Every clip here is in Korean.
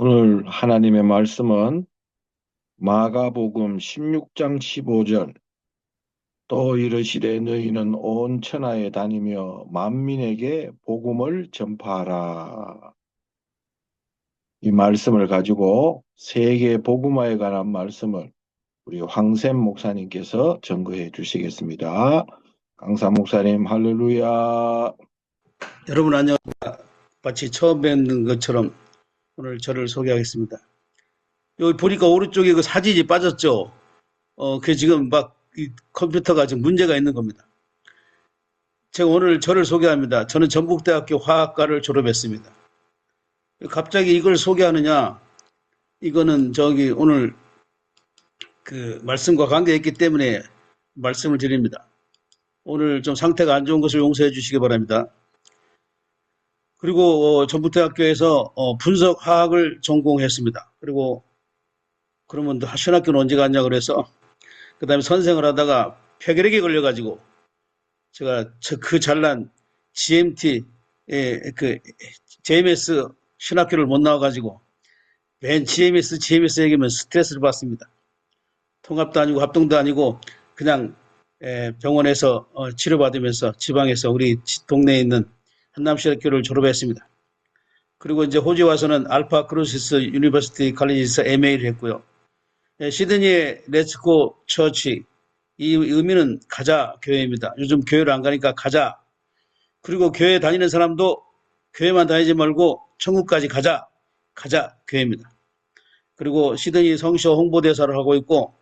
오늘 하나님의 말씀은 마가복음 16장 15절. 또 이르시되 너희는 온 천하에 다니며 만민에게 복음을 전파하라. 이 말씀을 가지고 세계 복음화에 관한 말씀을 우리 황샘 목사님께서 전거해 주시겠습니다. 강사 목사님, 할렐루야. 여러분 안녕하십니까. 마치 처음 뵙는 것처럼 오늘 저를 소개하겠습니다. 여기 보니까 오른쪽에 그 사진이 빠졌죠. 그 지금 막 이 컴퓨터가 지금 문제가 있는 겁니다. 제가 오늘 저를 소개합니다. 저는 전북대학교 화학과를 졸업했습니다. 갑자기 이걸 소개하느냐? 이거는 저기 오늘 그 말씀과 관계있기 때문에 말씀을 드립니다. 오늘 좀 상태가 안 좋은 것을 용서해 주시기 바랍니다. 그리고 전북대학교에서 분석화학을 전공했습니다. 그리고 그러면 신학교는 언제 갔냐 그래서 그 다음에 선생을 하다가 폐결핵에 걸려가지고 제가 그 잘난 GMT 그 JMS 신학교를 못 나와가지고 맨 GMS 얘기면 스트레스를 받습니다. 통합도 아니고 합동도 아니고 그냥 병원에서 치료받으면서 지방에서 우리 동네에 있는 한남신학교를 졸업했습니다. 그리고 이제 호주에 와서는 알파 크루시스 유니버시티 칼리지에서 MA를 했고요. 시드니의 렛츠고 처치, 이 의미는 가자 교회입니다. 요즘 교회를 안 가니까 가자. 그리고 교회 다니는 사람도 교회만 다니지 말고 천국까지 가자 교회입니다. 그리고 시드니 성쇼 홍보대사를 하고 있고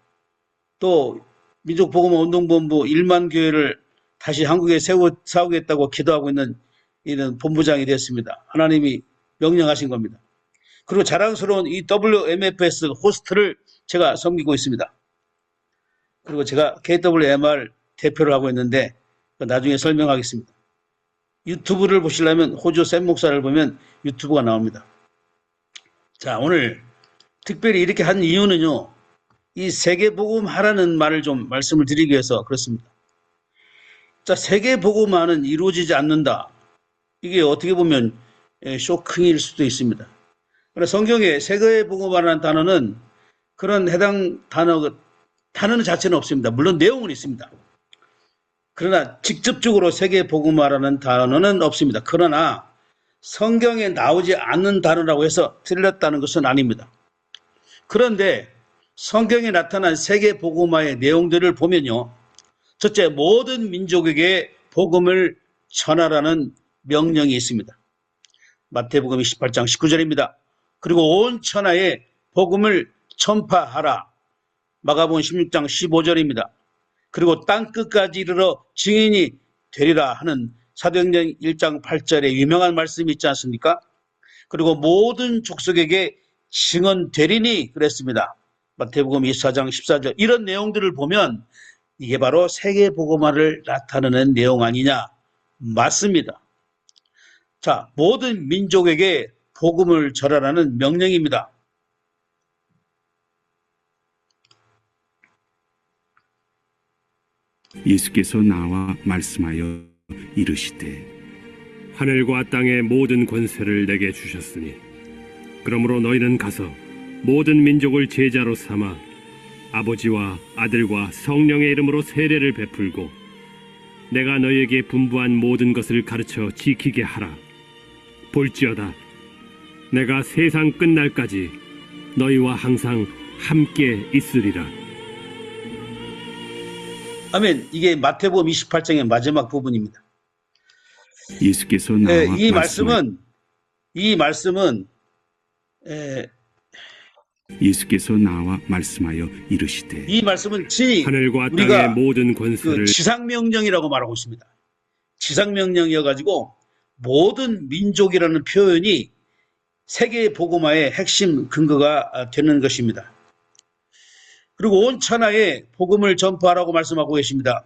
또 민족복음운동본부 1만 교회를 다시 한국에 세우겠다고 기도하고 있는 이런 본부장이 됐습니다. 하나님이 명령하신 겁니다. 그리고 자랑스러운 이 WMFS 호스트를 제가 섬기고 있습니다. 그리고 제가 KWMR 대표를 하고 있는데 나중에 설명하겠습니다. 유튜브를 보시려면 호주 샘 목사를 보면 유튜브가 나옵니다. 자, 오늘 특별히 이렇게 한 이유는요. 이 세계복음화라는 말을 좀 말씀을 드리기 위해서 그렇습니다. 자, 세계복음화는 이루어지지 않는다. 이게 어떻게 보면 쇼킹일 수도 있습니다. 그러나 성경에 세계복음화라는 단어는 그런 해당 단어는 자체는 없습니다. 물론 내용은 있습니다. 그러나 직접적으로 세계복음화라는 단어는 없습니다. 그러나 성경에 나오지 않는 단어라고 해서 틀렸다는 것은 아닙니다. 그런데 성경에 나타난 세계복음화의 내용들을 보면요. 첫째, 모든 민족에게 복음을 전하라는 명령이 있습니다. 마태복음 28장 19절입니다. 그리고 온 천하에 복음을 전파하라. 마가복음 16장 15절입니다. 그리고 땅끝까지 이르러 증인이 되리라 하는 사도행전 1장 8절에 유명한 말씀이 있지 않습니까? 그리고 모든 족속에게 증언되리니 그랬습니다. 마태복음 24장 14절 이런 내용들을 보면 이게 바로 세계복음화를 나타내는 내용 아니냐? 맞습니다. 자, 모든 민족에게 복음을 전하라는 명령입니다. 예수께서 나와 말씀하여 이르시되 하늘과 땅의 모든 권세를 내게 주셨으니 그러므로 너희는 가서 모든 민족을 제자로 삼아 아버지와 아들과 성령의 이름으로 세례를 베풀고 내가 너희에게 분부한 모든 것을 가르쳐 지키게 하라. 볼지어다 내가 세상 끝날까지 너희와 항상 함께 있으리라. 아멘. 이게 마태복음 28장의 마지막 부분입니다. 예수께서 나와 예수께서 나와 말씀하여 이르시되 이 말씀은 친히 하늘과 땅의 우리가 모든 권세를 지상명령이라고 말하고 있습니다. 지상명령이어가지고 모든 민족이라는 표현이 세계 복음화의 핵심 근거가 되는 것입니다. 그리고 온 천하에 복음을 전파하라고 말씀하고 계십니다.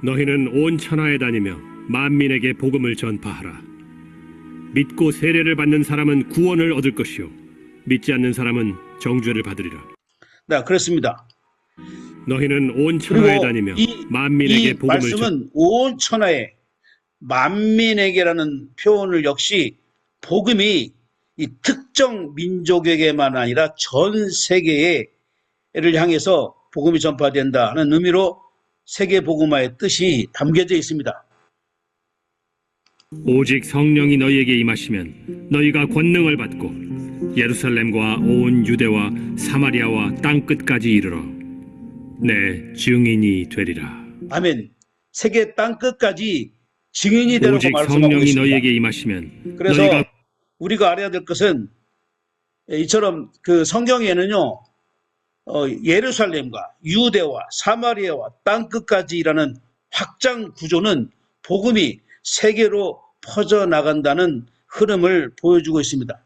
너희는 온 천하에 다니며 만민에게 복음을 전파하라. 믿고 세례를 받는 사람은 구원을 얻을 것이요 믿지 않는 사람은 정죄를 받으리라. 네, 그렇습니다. 너희는 온 천하에 다니며 만민에게 복음을 말씀은 온 천하에 만민에게라는 표현을 역시 복음이 이 특정 민족에게만 아니라 전 세계를 향해서 복음이 전파된다는 의미로 세계복음화의 뜻이 담겨져 있습니다. 오직 성령이 너희에게 임하시면 너희가 권능을 받고 예루살렘과 온 유대와 사마리아와 땅끝까지 이르러 내 증인이 되리라. 아멘. 세계 땅끝까지 증인이 되라고 오직 말씀하고 성령이 있습니다. 너희에게 임하시면 그래서 너희가 우리가 알아야 될 것은 이처럼 그 성경에는요, 예루살렘과 유대와 사마리아와 땅끝까지라는 확장 구조는 복음이 세계로 퍼져나간다는 흐름을 보여주고 있습니다.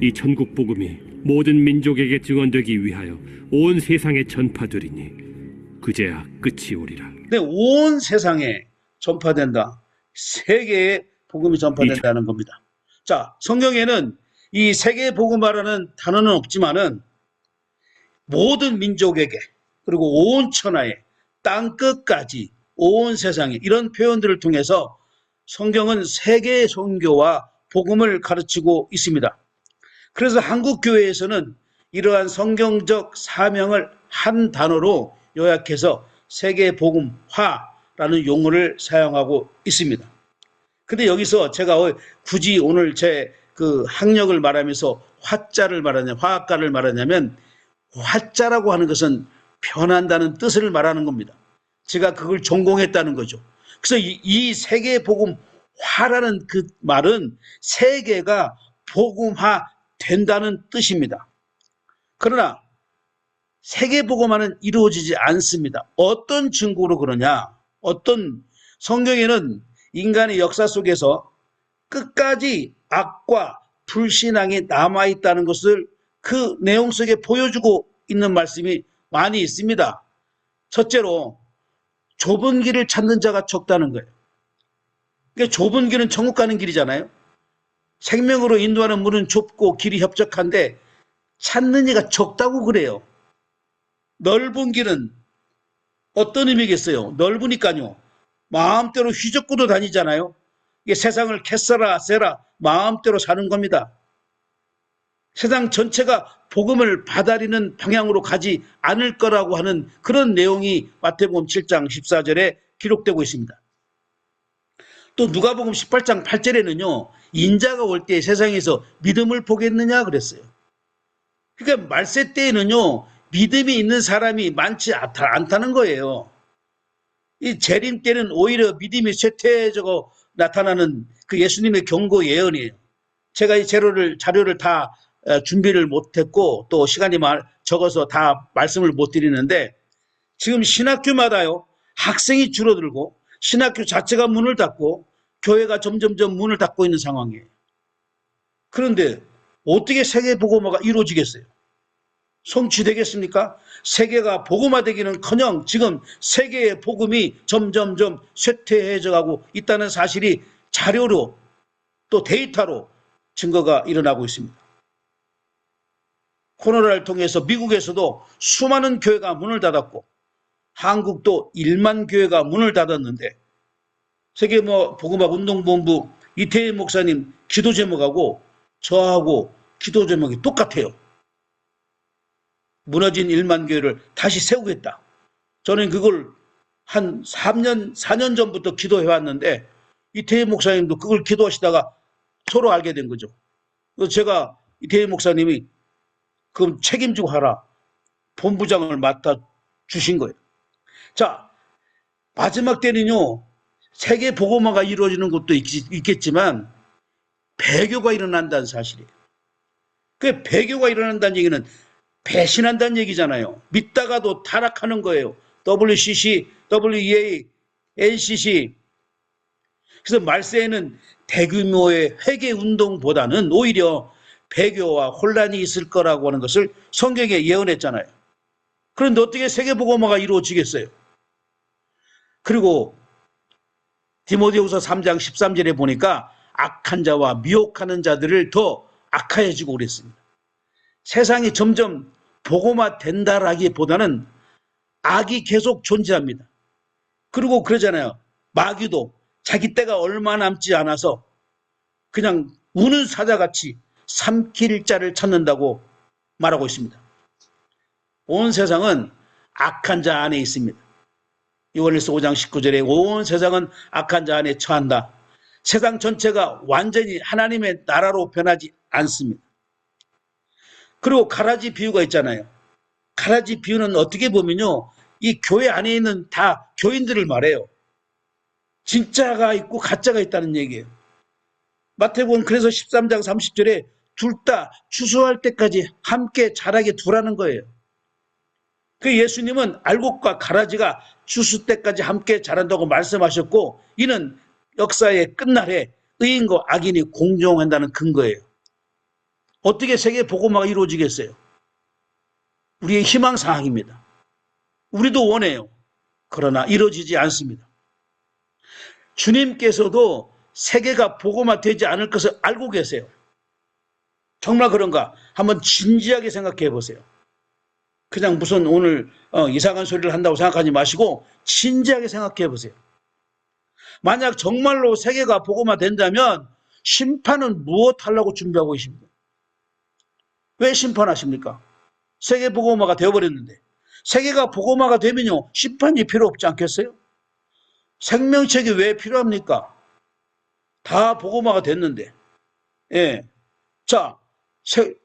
이 천국 복음이 모든 민족에게 증언되기 위하여 온 세상에 전파되리니 그제야 끝이 오리라. 근데 온 세상에 전파된다. 세계에 복음이 전파된다는 겁니다. 자, 성경에는 이 세계 복음화라는 단어는 없지만은 모든 민족에게 그리고 온 천하에 땅끝까지 온 세상에 이런 표현들을 통해서 성경은 세계 선교와 복음을 가르치고 있습니다. 그래서 한국 교회에서는 이러한 성경적 사명을 한 단어로 요약해서 세계 복음화라는 용어를 사용하고 있습니다. 근데 여기서 제가 굳이 오늘 제 그 학력을 말하면서 화자를 말하냐, 화학가를 말하냐면 화자라고 하는 것은 변한다는 뜻을 말하는 겁니다. 제가 그걸 전공했다는 거죠. 그래서 이 세계 복음화라는 그 말은 세계가 복음화 된다는 뜻입니다. 그러나 세계 복음화는 이루어지지 않습니다. 어떤 증거로 그러냐? 어떤 성경에는 인간의 역사 속에서 끝까지 악과 불신앙이 남아있다는 것을 그 내용 속에 보여주고 있는 말씀이 많이 있습니다. 첫째로 좁은 길을 찾는 자가 적다는 거예요. 그러니까 좁은 길은 천국 가는 길이잖아요. 생명으로 인도하는 문은 좁고 길이 협착한데 찾는 이가 적다고 그래요. 넓은 길은 어떤 의미겠어요? 넓으니까요. 마음대로 휘젓고도 다니잖아요. 이게 세상을 캐서라 세라 마음대로 사는 겁니다. 세상 전체가 복음을 받아들이는 방향으로 가지 않을 거라고 하는 그런 내용이 마태복음 7장 14절에 기록되고 있습니다. 또 누가복음 18장 8절에는요. 인자가 올 때 세상에서 믿음을 보겠느냐 그랬어요. 그러니까 말세 때에는요. 믿음이 있는 사람이 많지 않다는 거예요. 이 재림 때는 오히려 믿음이 쇠퇴해지고 나타나는 그 예수님의 경고 예언이에요. 제가 이 자료를 다 준비를 못했고 또 시간이 적어서 다 말씀을 못 드리는데 지금 신학교마다요. 학생이 줄어들고 신학교 자체가 문을 닫고 교회가 점점점 문을 닫고 있는 상황이에요. 그런데 어떻게 세계 복음화가 이루어지겠어요? 성취되겠습니까? 세계가 복음화되기는커녕 지금 세계의 복음이 점점점 쇠퇴해져가고 있다는 사실이 자료로 또 데이터로 증거가 일어나고 있습니다. 코로나를 통해서 미국에서도 수많은 교회가 문을 닫았고 한국도 1만 교회가 문을 닫았는데 세계 복음화 운동본부 이태희 목사님 기도 제목하고 저하고 기도 제목이 똑같아요. 무너진 1만 교회를 다시 세우겠다. 저는 그걸 한 4년 전부터 기도해왔는데 이태희 목사님도 그걸 기도하시다가 서로 알게 된 거죠. 그래서 제가 이태희 목사님이 그럼 책임지고 하라. 본부장을 맡아 주신 거예요. 자, 마지막 때는요. 세계 복음화가 이루어지는 것도 있겠지만 배교가 일어난다는 사실이에요. 그 배교가 일어난다는 얘기는 배신한다는 얘기잖아요. 믿다가도 타락하는 거예요. WCC, WEA, NCC. 그래서 말세에는 대규모의 회개 운동보다는 오히려 배교와 혼란이 있을 거라고 하는 것을 성경에 예언했잖아요. 그런데 어떻게 세계 복음화가 이루어지겠어요? 그리고 디모데후서 3장 13절에 보니까 악한 자와 미혹하는 자들을 더 악화해지고 그랬습니다. 세상이 점점 복음화 된다라기보다는 악이 계속 존재합니다. 그리고 그러잖아요. 마귀도 자기 때가 얼마 남지 않아서 그냥 우는 사자같이 삼킬 자를 찾는다고 말하고 있습니다. 온 세상은 악한 자 안에 있습니다. 요한일서 5장 19절에 온 세상은 악한 자 안에 처한다. 세상 전체가 완전히 하나님의 나라로 변하지 않습니다. 그리고 가라지 비유가 있잖아요. 가라지 비유는 어떻게 보면요, 이 교회 안에 있는 다 교인들을 말해요. 진짜가 있고 가짜가 있다는 얘기예요. 마태복음 그래서 13장 30절에 둘 다 추수할 때까지 함께 자라게 두라는 거예요. 그 예수님은 알곡과 가라지가 추수 때까지 함께 자란다고 말씀하셨고, 이는 역사의 끝날에 의인과 악인이 공존한다는 근거예요. 어떻게 세계 복음화가 이루어지겠어요? 우리의 희망사항입니다. 우리도 원해요. 그러나 이루어지지 않습니다. 주님께서도 세계가 복음화되지 않을 것을 알고 계세요. 정말 그런가? 한번 진지하게 생각해 보세요. 그냥 무슨 오늘 이상한 소리를 한다고 생각하지 마시고 진지하게 생각해 보세요. 만약 정말로 세계가 복음화된다면 심판은 무엇하려고 준비하고 계십니까? 왜 심판하십니까? 세계 복음화가 되어버렸는데, 세계가 복음화가 되면요 심판이 필요 없지 않겠어요? 생명책이 왜 필요합니까? 다 복음화가 됐는데. 예. 자,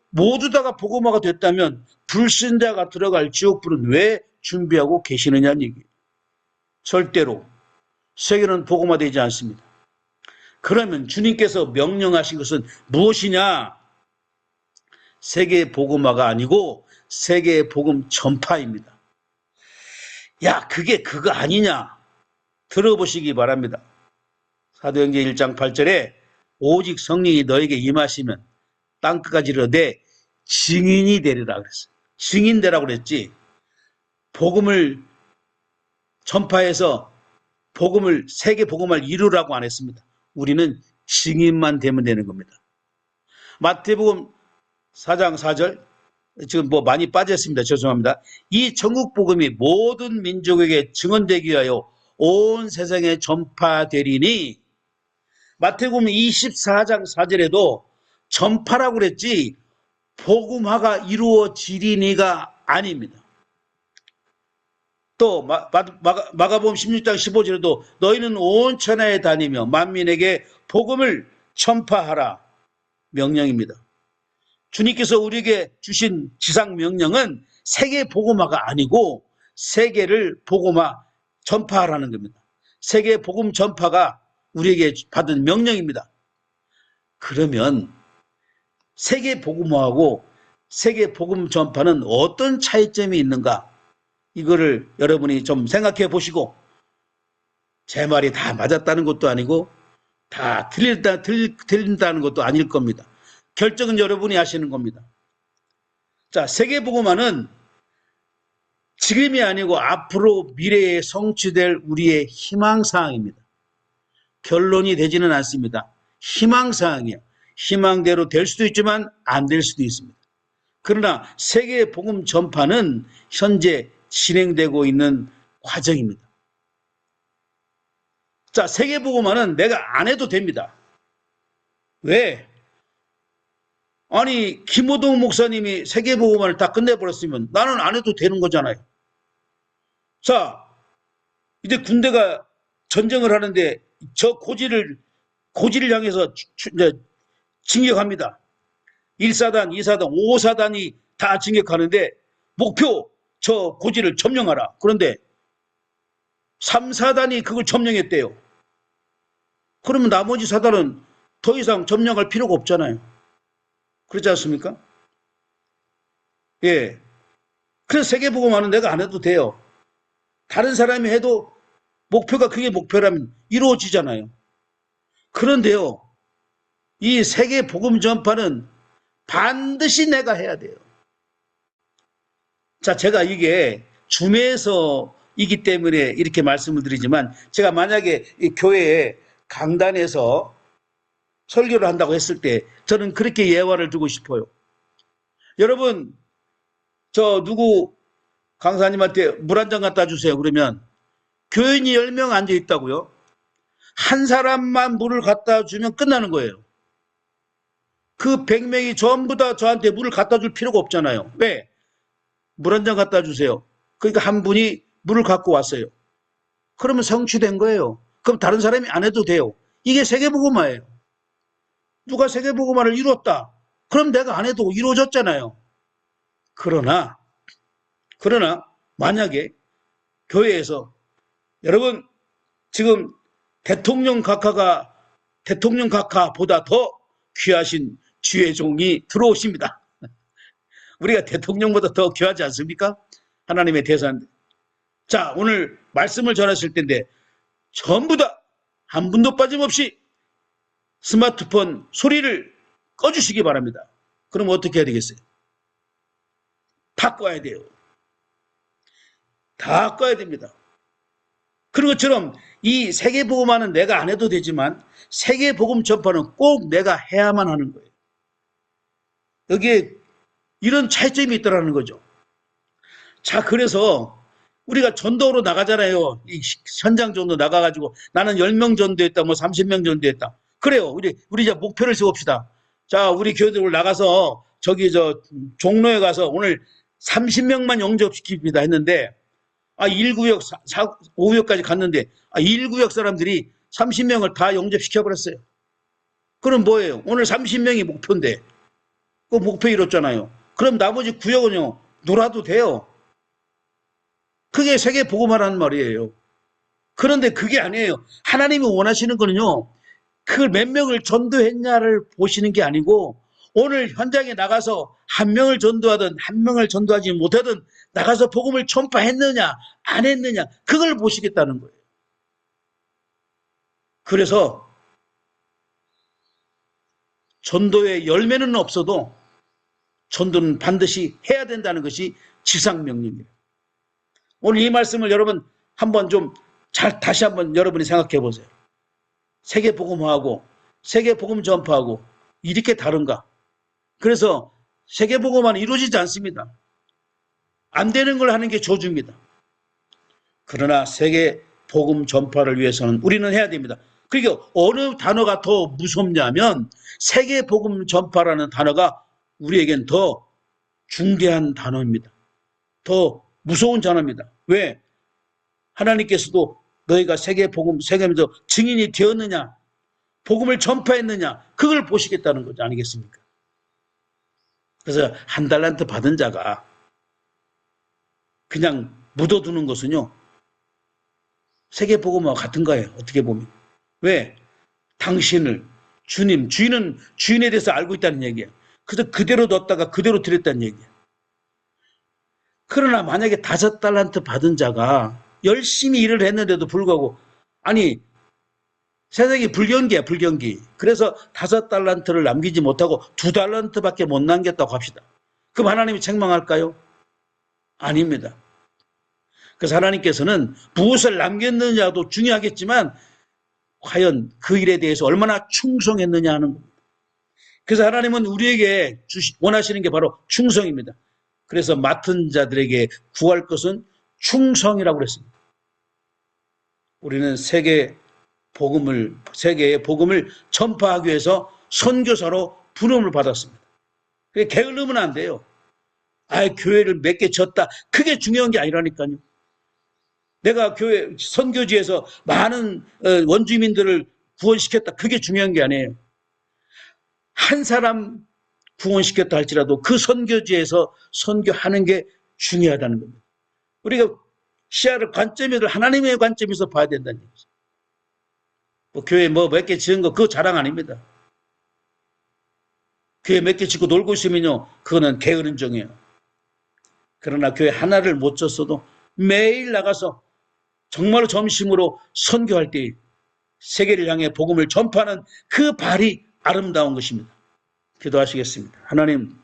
모두 다가 복음화가 됐다면 불신자가 들어갈 지옥불은 왜 준비하고 계시느냐는 얘기예요. 절대로 세계는 복음화되지 않습니다. 그러면 주님께서 명령하신 것은 무엇이냐? 세계 복음화가 아니고 세계 복음 전파입니다. 야, 그게 그거 아니냐? 들어보시기 바랍니다. 사도행전 1장 8절에 오직 성령이 너에게 임하시면 땅끝까지 이르되 증인이 되리라 그랬어요. 증인 되라고 그랬지. 복음을 전파해서 세계 복음을 이루라고 안 했습니다. 우리는 증인만 되면 되는 겁니다. 마태복음 4장 4절, 지금 많이 빠졌습니다. 죄송합니다. 이 전국 복음이 모든 민족에게 증언되기 위하여 온 세상에 전파되리니, 마태복음 24장 4절에도 전파라고 그랬지 복음화가 이루어지리니가 아닙니다. 또 마가복음 16장 15절에도 너희는 온 천하에 다니며 만민에게 복음을 전파하라 명령입니다. 주님께서 우리에게 주신 지상 명령은 세계 복음화가 아니고 세계를 복음화 전파하라는 겁니다. 세계 복음 전파가 우리에게 받은 명령입니다. 그러면 세계 복음화하고 세계 복음 전파는 어떤 차이점이 있는가? 이거를 여러분이 좀 생각해 보시고, 제 말이 다 맞았다는 것도 아니고 다 틀린다는 것도 아닐 겁니다. 결정은 여러분이 하시는 겁니다. 자, 세계 복음화는 지금이 아니고 앞으로 미래에 성취될 우리의 희망사항입니다. 결론이 되지는 않습니다. 희망사항이에요. 희망대로 될 수도 있지만 안 될 수도 있습니다. 그러나 세계 복음 전파는 현재 진행되고 있는 과정입니다. 자, 세계 복음화는 내가 안 해도 됩니다. 왜? 아니, 김호동 목사님이 세계 복음화를 다 끝내버렸으면 나는 안 해도 되는 거잖아요. 자, 이제 군대가 전쟁을 하는데 저 고지를 향해서 진격합니다. 1사단, 2사단, 5사단이 다 진격하는데 목표 저 고지를 점령하라. 그런데 3사단이 그걸 점령했대요. 그러면 나머지 사단은 더 이상 점령할 필요가 없잖아요. 그렇지 않습니까? 예. 그래서 세계복음화는 내가 안 해도 돼요. 다른 사람이 해도 목표가 그게 목표라면 이루어지잖아요. 그런데요, 이 세계 복음 전파는 반드시 내가 해야 돼요. 자, 제가 이게 줌에서이기 때문에 이렇게 말씀을 드리지만, 제가 만약에 이 교회에 강단에서 설교를 한다고 했을 때 저는 그렇게 예화를 두고 싶어요. 여러분, 저 누구 강사님한테 물 한 잔 갖다 주세요. 그러면 교인이 10명 앉아 있다고요? 한 사람만 물을 갖다 주면 끝나는 거예요. 그 100명이 전부 다 저한테 물을 갖다 줄 필요가 없잖아요. 왜? 물 한 잔 갖다 주세요. 그러니까 한 분이 물을 갖고 왔어요. 그러면 성취된 거예요. 그럼 다른 사람이 안 해도 돼요. 이게 세계복음화예요. 누가 세계복음화를 이뤘다. 그럼 내가 안 해도 이루어졌잖아요. 그러나 만약에 교회에서 여러분 지금 대통령 각하보다 더 귀하신 주의 종이 들어오십니다. 우리가 대통령보다 더 귀하지 않습니까? 하나님의 대사인데. 자, 오늘 말씀을 전하실 텐데 전부 다 한 분도 빠짐없이 스마트폰 소리를 꺼주시기 바랍니다. 그럼 어떻게 해야 되겠어요? 다 꺼야 돼요. 다 꺼야 됩니다. 그런 것처럼 이 세계복음화는 내가 안 해도 되지만 세계복음 전파는 꼭 내가 해야만 하는 거예요. 여기에 이런 차이점이 있더라는 거죠. 자, 그래서 우리가 전도로 나가잖아요. 이 현장 전도 나가가지고 나는 10명 전도했다, 뭐 30명 전도했다. 그래요. 우리 이제 목표를 세웁시다. 자, 우리 교회들 나가서 종로에 가서 오늘 30명만 영접시킵니다 했는데 1구역, 5구역까지 갔는데 1구역 사람들이 30명을 다 영접시켜버렸어요. 그럼 뭐예요? 오늘 30명이 목표인데 그 목표 이뤘잖아요. 그럼 나머지 구역은요 놀아도 돼요. 그게 세계복음화라는 말이에요. 그런데 그게 아니에요. 하나님이 원하시는 거는요 그 몇 명을 전도했냐를 보시는 게 아니고 오늘 현장에 나가서 한 명을 전도하든 한 명을 전도하지 못하든 나가서 복음을 전파했느냐 안 했느냐 그걸 보시겠다는 거예요. 그래서 전도의 열매는 없어도 전도는 반드시 해야 된다는 것이 지상명령이에요. 오늘 이 말씀을 여러분 한번 좀 다시 한번 여러분이 생각해 보세요. 세계복음화하고 세계복음 전파하고 이렇게 다른가? 그래서 세계복음화는 이루어지지 않습니다. 안 되는 걸 하는 게 저주입니다. 그러나 세계복음 전파를 위해서는 우리는 해야 됩니다. 그러니까 어느 단어가 더 무섭냐면 세계복음 전파라는 단어가 우리에겐 더 중대한 단어입니다. 더 무서운 단어입니다. 왜? 하나님께서도 너희가 세계에서 증인이 되었느냐, 복음을 전파했느냐, 그걸 보시겠다는 거죠. 아니겠습니까? 그래서 한 달란트 받은 자가 그냥 묻어두는 것은요, 세계복음과 같은 거예요. 어떻게 보면. 왜? 당신을, 주인은 주인에 대해서 알고 있다는 얘기예요. 그래서 그대로 뒀다가 그대로 드렸다는 얘기예요. 그러나 만약에 5달란트 받은 자가 열심히 일을 했는데도 불구하고 세상이 불경기야, 불경기. 그래서 5달란트를 남기지 못하고 2달란트밖에 못 남겼다고 합시다. 그럼 하나님이 책망할까요? 아닙니다. 그래서 하나님께서는 무엇을 남겼느냐도 중요하겠지만 과연 그 일에 대해서 얼마나 충성했느냐 하는 겁니다. 그래서 하나님은 우리에게 원하시는 게 바로 충성입니다. 그래서 맡은 자들에게 구할 것은 충성이라고 그랬습니다. 우리는 세계의 복음을 전파하기 위해서 선교사로 부름을 받았습니다. 게을르면 안 돼요. 교회를 몇 개 졌다. 그게 중요한 게 아니라니까요. 내가 교회 선교지에서 많은 원주민들을 구원시켰다. 그게 중요한 게 아니에요. 한 사람 구원시켰다 할지라도 그 선교지에서 선교하는 게 중요하다는 겁니다. 우리가 시야를 관점에서 하나님의 관점에서 봐야 된다는 얘기죠. 교회 몇 개 지은 거 그거 자랑 아닙니다. 교회 몇 개 짓고 놀고 있으면요 그거는 게으른 정이에요. 그러나 교회 하나를 못 졌어도 매일 나가서 정말로 점심으로 선교할 때 세계를 향해 복음을 전파하는 그 발이 아름다운 것입니다. 기도하시겠습니다. 하나님